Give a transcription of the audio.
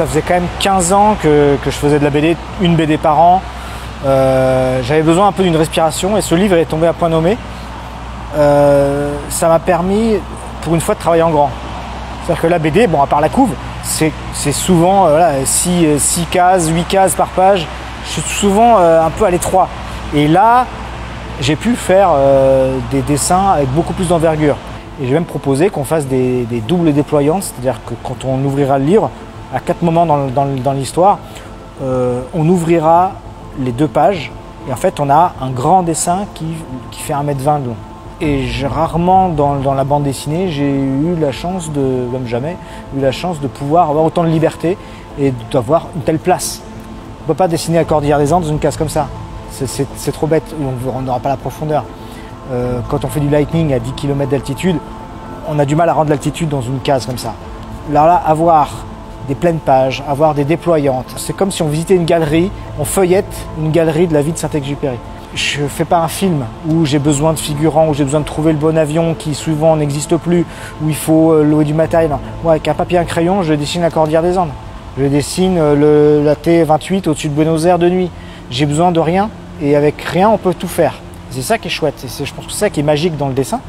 ça faisait quand même 15 ans que je faisais de la BD, une BD par an. J'avais besoin un peu d'une respiration et ce livre est tombé à point nommé. Ça m'a permis, pour une fois, de travailler en grand. C'est-à-dire que la BD, bon, à part la couve, c'est souvent 6 cases, 8 cases par page. Je suis souvent un peu à l'étroit. Et là, j'ai pu faire des dessins avec beaucoup plus d'envergure. Et j'ai même proposé qu'on fasse des doubles déployantes, c'est-à-dire que quand on ouvrira le livre, à 4 moments dans l'histoire, on ouvrira les 2 pages et en fait on a un grand dessin qui fait 1,20 m de long. Et rarement dans la bande dessinée, j'ai eu la chance comme jamais, de pouvoir avoir autant de liberté et d'avoir une telle place. On ne peut pas dessiner la Cordillère des Andes dans une case comme ça. C'est trop bête, on n'aura pas la profondeur. Quand on fait du lightning à 10 km d'altitude, on a du mal à rendre l'altitude dans une case comme ça. Là, avoir des pleines pages, avoir des déployantes, c'est comme si on visitait une galerie, on feuillette une galerie de la vie de Saint-Exupéry. Je ne fais pas un film où j'ai besoin de figurants, où j'ai besoin de trouver le bon avion qui souvent n'existe plus, où il faut louer du matériel. Moi, avec un papier et un crayon, je dessine la Cordillère des Andes. Je dessine la T28 au-dessus de Buenos Aires de nuit. J'ai besoin de rien et avec rien, on peut tout faire. C'est ça qui est chouette. Je pense que c'est ça qui est magique dans le dessin.